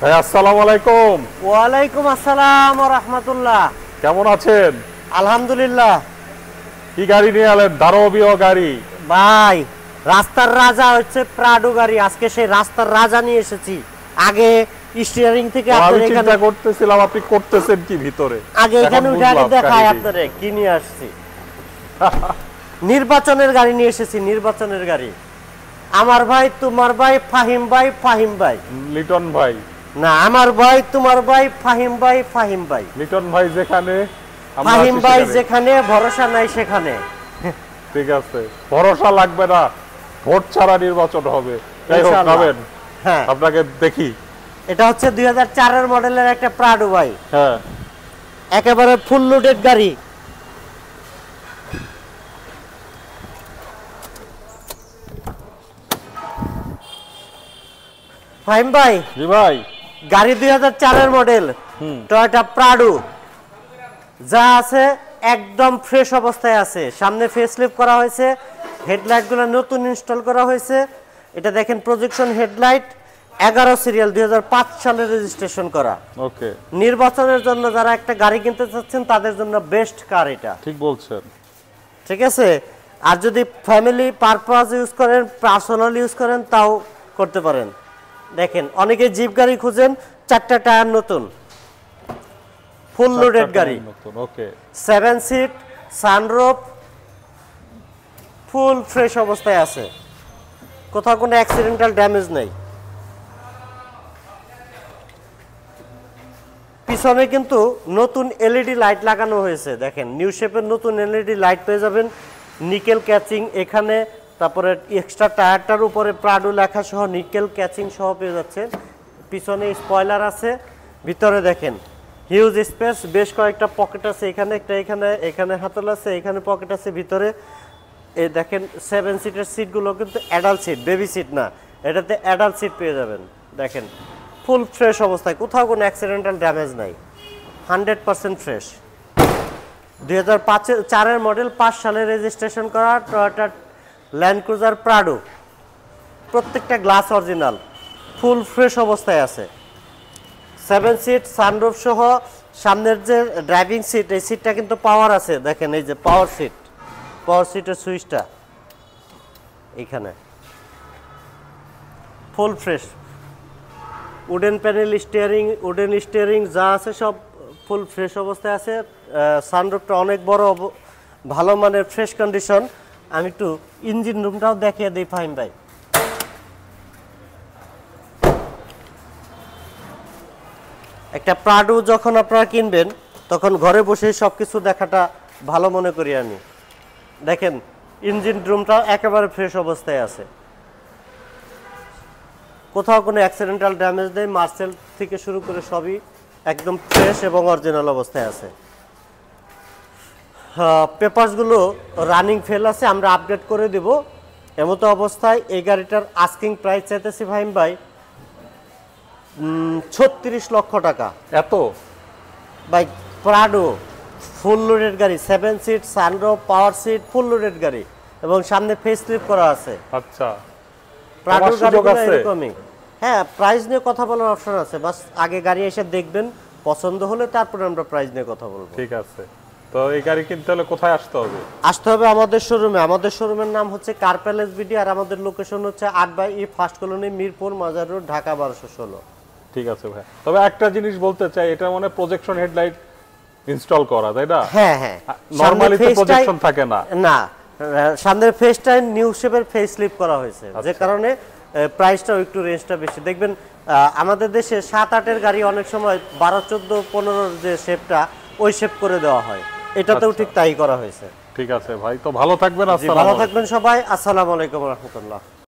ভাই আসসালামু আলাইকুম। ওয়ালাইকুম আসসালাম ওয়া রাহমাতুল্লাহ। কেমন আছেন? আলহামদুলিল্লাহ। কি গাড়ি নিয়ে এলেন? দানবীয় গাড়ি ভাই, রাস্তার রাজা হচ্ছে প্রাডো গাড়ি। আজকে সেই রাস্তার রাজা নিয়ে এসেছি। আগে স্টিয়ারিং থেকে আমি আপনাদের চিন্তা এখানে করতেছিলাম আপনি করতেছেন কি ভিতরে। আগে এখানে উঠে আগে দেখাই আপনাদের কি নিয়ে আসছি। নির্বাচনের গাড়ি নিয়ে এসেছি, নির্বাচনের গাড়ি। আমার ভাই, তোমার ভাই, ফাহিম ভাই, ফাহিম ভাই। লিটন ভাই না, আমার ভাই, তোমার ভাই, ফাহিম ভাই, ফাহিম ভাই। লিটন ভাই যেখানে, আমরা ফাহিম আছি ভাই সেখানে। যেখানে, ভরসা নাই সেখানে। ঠিক আছে, ভরসা লাগবে না, ভোট ছাড়া নির্বাচন হবে। যাই হোক, ইনশাআল্লাহ। যাবেন? হ্যাঁ, আপনাকে দেখি। এটা হচ্ছে 2004 এর মডেলের একটা প্রাডো ভাই। হ্যাঁ, একেবারে ফুল লোডেড গাড়ি। ফাহিম ভাই, জি ভাই। গাড়ি 2004 এর মডেল, টয়োটা প্রাডো। যা আছে একদম ফ্রেশ অবস্থায় আছে। সামনে ফেসলিফট করা হয়েছে, হেডলাইটগুলো নতুন ইনস্টল করা হয়েছে। এটা দেখেন, প্রজেকশন হেডলাইট, 11 সিরিয়াল, 2005 সালে রেজিস্ট্রেশন করা। ওকে, নির্বাচনের জন্য যারা একটা গাড়ি কিনতে চাচ্ছেন তাদের জন্য বেস্ট কার এটা। ঠিক বলছেন। ঠিক আছে, আর যদি ফ্যামিলি পারপাস ইউজ করেন, পার্সোনাল ইউজ করেন, তাও করতে পারেন। দেখেন, অনেকে জিপ গাড়ি খুঁজেন, 4টা টায়ার নতুন, ফুল লোডেড গাড়ি, নতুন। ওকে, 7 সিট, সানরুফ, ফুল ফ্রেশ অবস্থায় আছে। কোথাও কোনো অ্যাক্সিডেন্টাল ড্যামেজ নেই। পিছনে কিন্তু নতুন এলইডি লাইট লাগানো হয়েছে। দেখেন, নিউ শেপের নতুন এলইডি লাইট পেয়ে যাবেন, নিকেল ক্যাচিং এখানে। তারপরে এক্সট্রা টায়ারটার উপরে প্রাডো লেখা সহ নিকেল ক্যাচিং সহ পেয়ে যাচ্ছে। পিছনে স্পয়লার আছে। ভিতরে দেখেন, হিউজ স্পেস, বেশ কয়েকটা পকেট আছে। এখানে একটা, এখানে হাতল আছে, এখানে পকেট আছে ভিতরে। এই দেখেন, 7 সিটের সিটগুলো কিন্তু অ্যাডাল্ট সিট, বেবি সিট না। এটাতে অ্যাডাল্ট সিট পেয়ে যাবেন। দেখেন, ফুল ফ্রেশ অবস্থায়, কোথাও কোনো অ্যাক্সিডেন্টাল ড্যামেজ নাই, 100% ফ্রেশ। 2004 মডেল, 5 সালে রেজিস্ট্রেশন করা টয়োটা ল্যান্ড ক্রুজার প্রাডো। প্রত্যেকটা গ্লাস অরিজিনাল, ফুল ফ্রেশ অবস্থায় আছে। 7 সিট, সানরুফ সহ। সামনের যে ড্রাইভিং সিট, এই সিটটা কিন্তু পাওয়ার আছে। দেখেন, এই যে পাওয়ার সিট, পাওয়ার সিটের সুইচটা এইখানে, full fresh. Wooden panel steering, wooden steering যা আছে সব ফুল ফ্রেশ অবস্থায় আছে। সানরুফটা অনেক বড়, ভালো মানের, ফ্রেশ কন্ডিশন। আমি একটু ইঞ্জিন রুমটাও দেখিয়ে দিই ফাহিম ভাই। একটা প্রাডো যখন আপনারা কিনবেন, তখন ঘরে বসেই সব কিছু দেখাটা ভালো মনে করি আমি। দেখেন, ইঞ্জিন রুমটাও একেবারে ফ্রেশ অবস্থায় আছে। কোথাও কোনো অ্যাক্সিডেন্টাল ড্যামেজ নেই। মার্সেল থেকে শুরু করে সবই একদম ফ্রেশ এবং অরিজিনাল অবস্থায় আছে। পেপারসগুলো রানিং ফেল আছে, আমরা আপডেট করে দেব। এমতো অবস্থায় এই গাড়িটার আস্কিং প্রাইস চাইতেছি ফাহিম ভাই 36 লক্ষ টাকা। এত? ভাই, প্রাডো ফুল লোডেড গাড়ি, 7 seat, sunroof, power seat, full loaded গাড়ি, এবং সামনে ফেসলিফট করা আছে। আচ্ছা, প্রাডো সুযোগ গাড়িগুলো আছে? এরকমই। হ্যাঁ, প্রাইস নিয়ে কথা বলার অপশন আছে, বাস আগে গাড়ি এসে দেখবেন, পছন্দ হলে তারপরে আমরা প্রাইস নিয়ে কথা বলবো। ঠিক আছে। তো এই গাড়ি কিনতে হলে কোথায় আসতে হবে? আসতে হবে আমাদের শোরুমে। আমাদের শোরুমের নাম হচ্ছে কার প্যালেস বিডি, আর আমাদের লোকেশন হচ্ছে 8/E ফার্স্ট কলোনি, মিরপুর মাজার রোড, ঢাকা 1216। ঠিক আছে ভাই, তবে একটা জিনিস বলতে চাই, এটা মানে প্রজেকশন হেডলাইট ইনস্টল করা, তাই না? হ্যাঁ হ্যাঁ, নরমালি তো প্রজেকশন থাকে না। না, সামনের ফেসটা নিউ শেপের ফেস লিফট করা হয়েছে, যে কারণে প্রাইসটাও একটু রেঞ্জটা বেশি। দেখবেন, আমাদের দেশে 7-8 এর গাড়ি অনেক সময় 12, 14, 15 যে শেপটা, ওই শেপ করে দেওয়া হয়। এটাতেও ঠিক তাই করা হয়েছে। ঠিক আছে ভাই, তো ভালো থাকবেন। ভালো থাকবেন সবাই। আসসালামু আলাইকুম রহমতুল্লাহ।